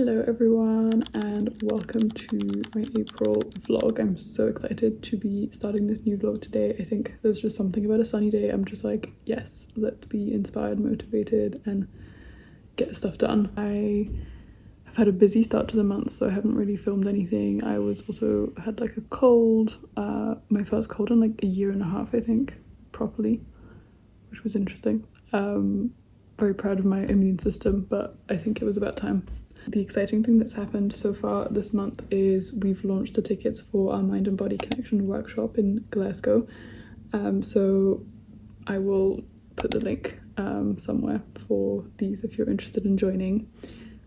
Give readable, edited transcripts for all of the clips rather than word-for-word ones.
Hello everyone and welcome to my April vlog. I'm so excited to be starting this new vlog today. I think there's just something about a sunny day. I'm just like, yes, let's be inspired, motivated and get stuff done. I have had a busy start to the month, so I haven't really filmed anything. I was also had like a cold, my first cold in like a year and a half, I think, properly, which was interesting. Very proud of my immune system, but I think it was about time. The exciting thing that's happened so far this month is we've launched the tickets for our Mind and Body Connection workshop in Glasgow. So I will put the link somewhere for these if you're interested in joining.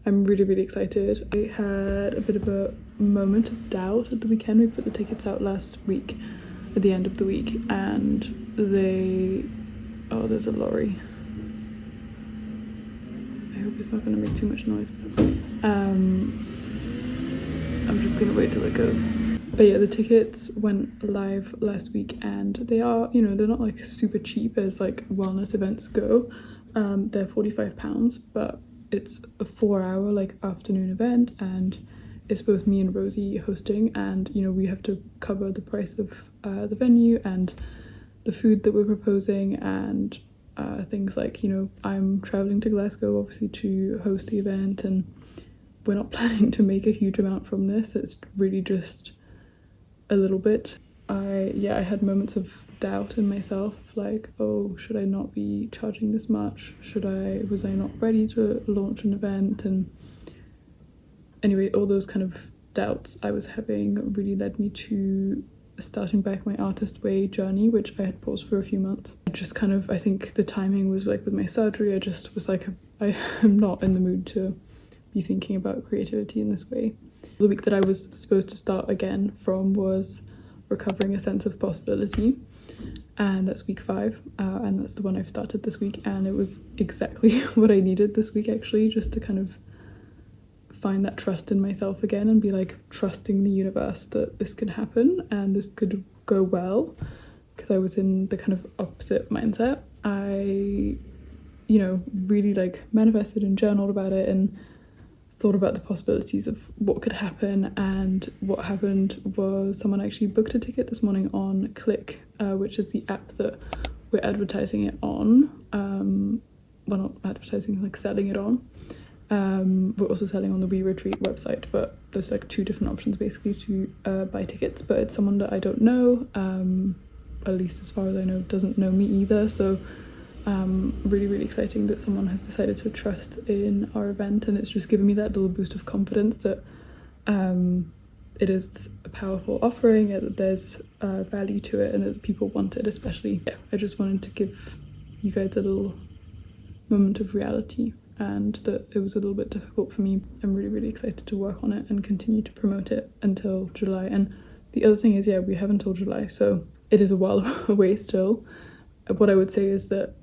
I'm really excited. I had a bit of a moment of doubt at the weekend. We put the tickets out last week, at the end of the week, and oh, there's a lorry. I hope it's not going to make too much noise. I'm just going to wait till it goes. But yeah, the tickets went live last week and they are, you know, they're not like super cheap as like wellness events go. They're £45, but it's a 4-hour like afternoon event and it's both me and Rosie hosting, and you know, we have to cover the price of the venue and the food that we're proposing and things like, you know, I'm traveling to Glasgow obviously to host the event, and we're not planning to make a huge amount from this. It's really just a little bit. I had moments of doubt in myself, like, oh, should I not be charging this much? Was I not ready to launch an event? And anyway, all those kind of doubts I was having really led me to starting back my Artist Way journey, which I had paused for a few months. I think the timing was like with my surgery, I just was like, I am not in the mood to be thinking about creativity in this way. The week that I was supposed to start again from was Recovering a Sense of Possibility, and that's week 5, and that's the one I've started this week, and it was exactly what I needed this week actually, just to kind of find that trust in myself again and be like trusting the universe that this could happen and this could go well, because I was in the kind of opposite mindset. I, you know, really like manifested and journaled about it and thought about the possibilities of what could happen, and what happened was someone actually booked a ticket this morning on Click, which is the app that we're advertising it on. Well, not advertising, like selling it on. We're also selling on the We Retreat website, but there's like 2 different options basically to buy tickets, but it's someone that I don't know, at least as far as I know, doesn't know me either, so really exciting that someone has decided to trust in our event, and it's just given me that little boost of confidence that it is a powerful offering, there's value to it, and that people want it especially. Yeah, I just wanted to give you guys a little moment of reality, and that it was a little bit difficult for me. I'm really excited to work on it and continue to promote it until July. And the other thing is, yeah, we have until July, so it is a while away still. What I would say is that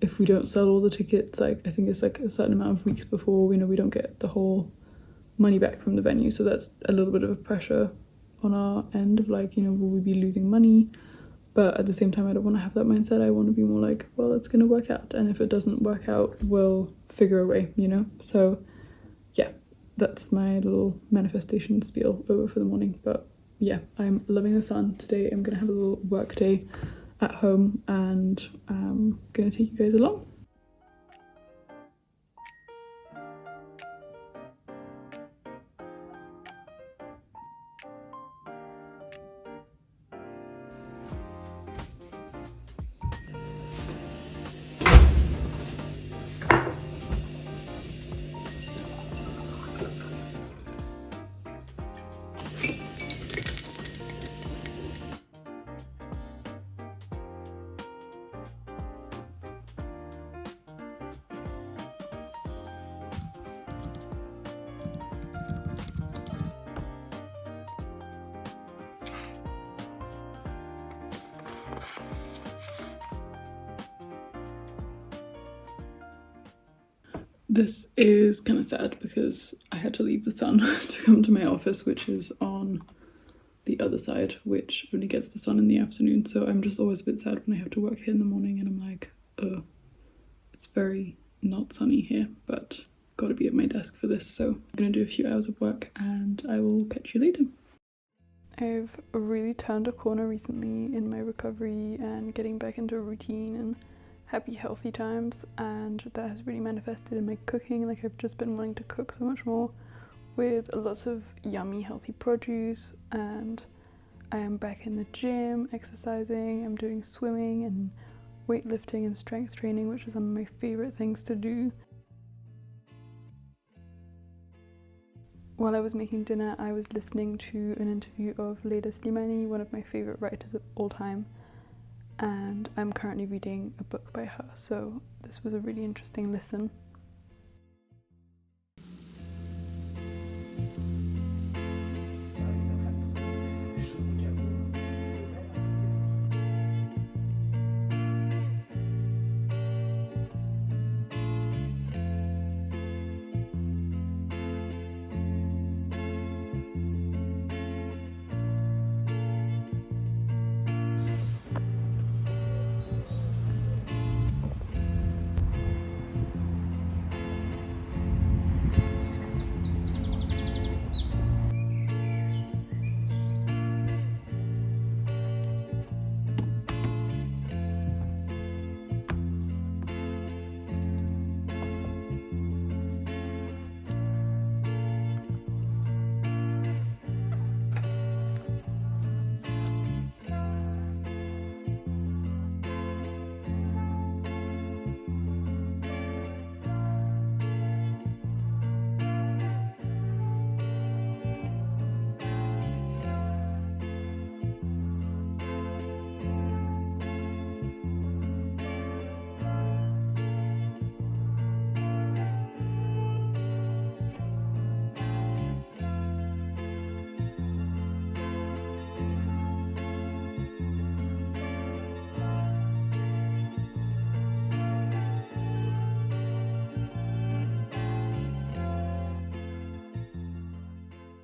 if we don't sell all the tickets, like I think it's like a certain amount of weeks before, you know, we don't get the whole money back from the venue, so that's a little bit of a pressure on our end of like, you know, will we be losing money? But at the same time, I don't want to have that mindset. I want to be more like, well, it's going to work out, and if it doesn't work out, we'll figure a way, you know? So yeah, that's my little manifestation spiel over for the morning. But yeah, I'm loving the sun today. I'm going to have a little work day at home, and I'm going to take you guys along. This is kind of sad because I had to leave the sun to come to my office, which is on the other side, which only gets the sun in the afternoon. So I'm just always a bit sad when I have to work here in the morning and I'm like, oh, it's very not sunny here. But got to be at my desk for this, so I'm gonna do a few hours of work and I will catch you later. I've really turned a corner recently in my recovery and getting back into a routine and happy healthy times, and that has really manifested in my cooking. Like, I've just been wanting to cook so much more with lots of yummy healthy produce, and I am back in the gym exercising. I'm doing swimming and weightlifting and strength training, which are some of my favorite things to do. While I was making dinner, I was listening to an interview of Leila Slimani, one of my favorite writers of all time, and I'm currently reading a book by her, so this was a really interesting listen.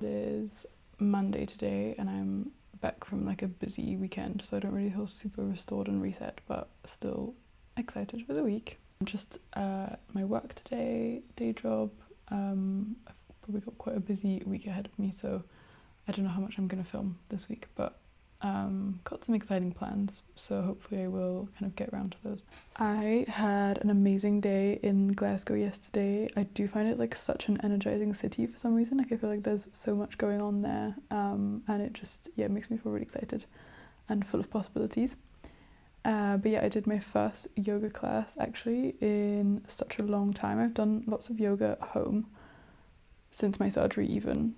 It is Monday today and I'm back from like a busy weekend, so I don't really feel super restored and reset, but still excited for the week. Just my work today, day job. I've probably got quite a busy week ahead of me, so I don't know how much I'm going to film this week, but got some exciting plans, so hopefully I will kind of get around to those. I had an amazing day in Glasgow yesterday. I do find it like such an energizing city for some reason. Like, I feel like there's so much going on there, and it just, yeah, makes me feel really excited and full of possibilities. But yeah, I did my first yoga class actually in such a long time. I've done lots of yoga at home since my surgery even.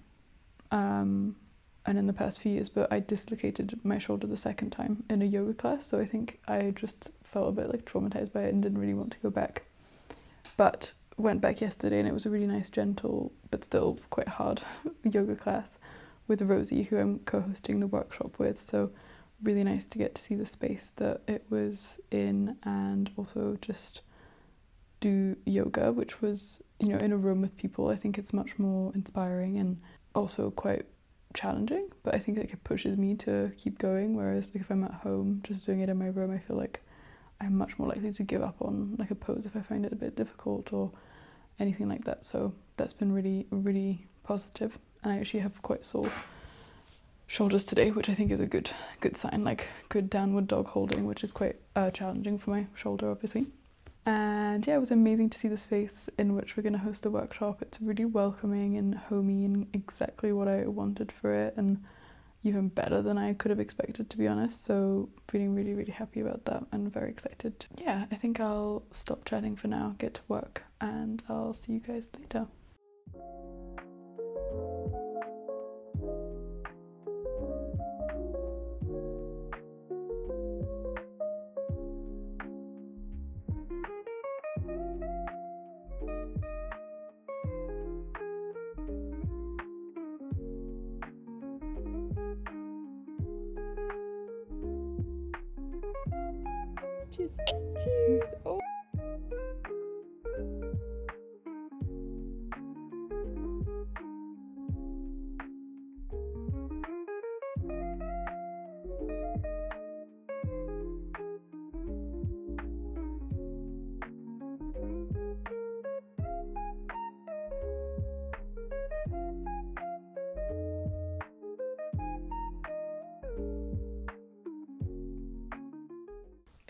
And in the past few years, but I dislocated my shoulder the second time in a yoga class, so I think I just felt a bit like traumatized by it and didn't really want to go back. But went back yesterday and it was a really nice, gentle, but still quite hard yoga class with Rosie, who I'm co-hosting the workshop with, so really nice to get to see the space that it was in and also just do yoga, which was, you know, in a room with people. I think it's much more inspiring and also quite challenging, but I think like it pushes me to keep going, whereas like if I'm at home just doing it in my room, I feel like I'm much more likely to give up on like a pose if I find it a bit difficult or anything like that. So that's been really positive, and I actually have quite sore shoulders today, which I think is a good sign, like good downward dog holding, which is quite challenging for my shoulder obviously. And yeah, it was amazing to see the space in which we're going to host the workshop. It's really welcoming and homey and exactly what I wanted for it, and even better than I could have expected, to be honest. So feeling really happy about that and very excited. Yeah, I think I'll stop chatting for now, get to work, and I'll see you guys later. Cheers. Cheers. Oh.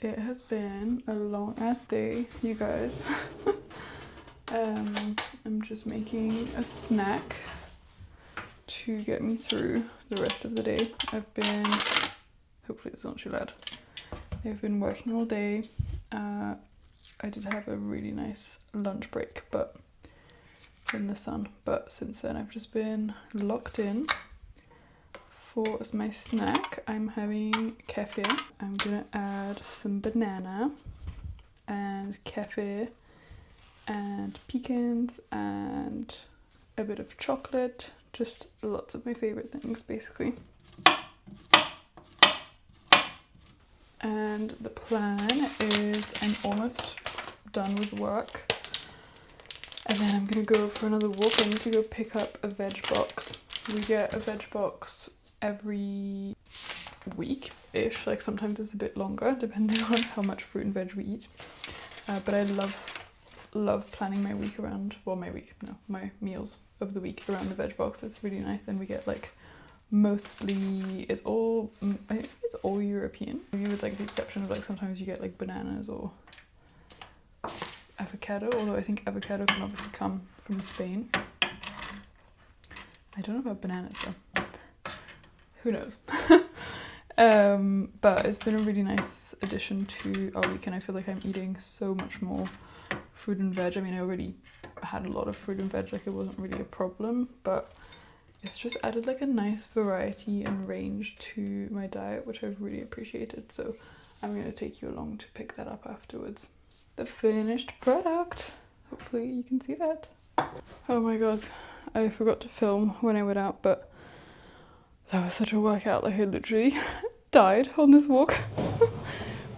It has been a long ass day, you guys. I'm just making a snack to get me through the rest of the day. Hopefully it's not too loud. I've been working all day. I did have a really nice lunch break, but in the sun. But since then I've just been locked in. For my snack, I'm having kefir. I'm gonna add some banana and kefir and pecans and a bit of chocolate. Just lots of my favorite things, basically. And the plan is I'm almost done with work. And then I'm gonna go for another walk. I need to go pick up a veg box. We get a veg box every week-ish, like sometimes it's a bit longer depending on how much fruit and veg we eat. But I love planning my week around, well my meals of the week around the veg box. It's really nice. And we get like mostly, I think it's all European, maybe with like the exception of like sometimes you get like bananas or avocado, although I think avocado can obviously come from Spain. I don't know about bananas though. Who knows? But it's been a really nice addition to our week, and I feel like I'm eating so much more fruit and veg. I mean, I already had a lot of fruit and veg, like it wasn't really a problem, but it's just added like a nice variety and range to my diet, which I've really appreciated. So I'm going to take you along to pick that up afterwards. The finished product. Hopefully you can see that. Oh my god, I forgot to film when I went out, but that was such a workout. Like I literally died on this walk.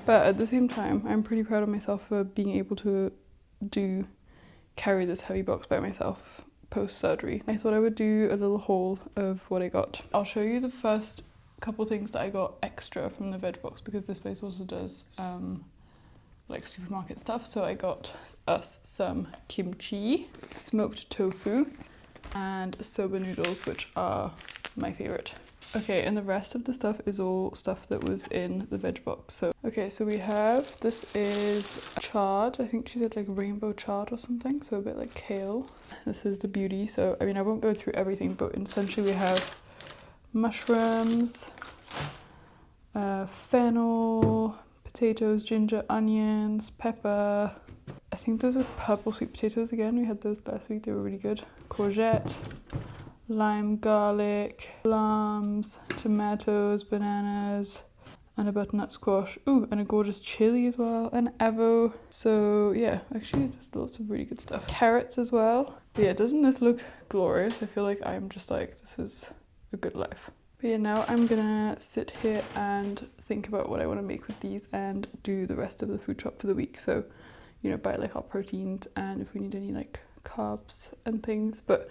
But at the same time, I'm pretty proud of myself for being able to carry this heavy box by myself post-surgery. I thought I would do a little haul of what I got. I'll show you the first couple things that I got extra from the veg box, because this place also does like supermarket stuff. So I got us some kimchi, smoked tofu, and soba noodles, which are my favorite. Okay, and the rest of the stuff is all stuff that was in the veg box. So okay, so we have, this is chard, I think she said like rainbow chard or something, so a bit like kale. This is the beauty. So I mean, I won't go through everything, but essentially we have mushrooms, fennel, potatoes, ginger, onions, pepper. I think those are purple sweet potatoes again. We had those last week, they were really good. Courgette, lime, garlic, plums, tomatoes, bananas, and a butternut squash. Ooh, and a gorgeous chili as well, and avo. So yeah, actually there's lots of really good stuff. Carrots as well. But yeah, doesn't this look glorious? I feel like I'm just like, this is a good life. But yeah, now I'm gonna sit here and think about what I want to make with these and do the rest of the food shop for the week. So, you know, buy like our proteins and if we need any like carbs and things. But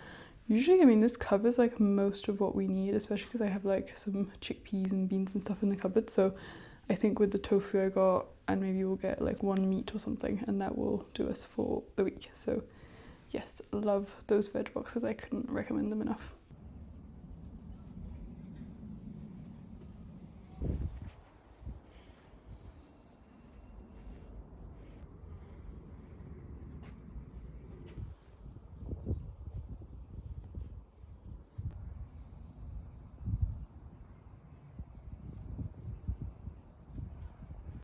usually, I mean, this covers like most of what we need, especially because I have like some chickpeas and beans and stuff in the cupboard. So I think with the tofu I got, and maybe we'll get like one meat or something, and that will do us for the week. So yes, love those veg boxes. I couldn't recommend them enough.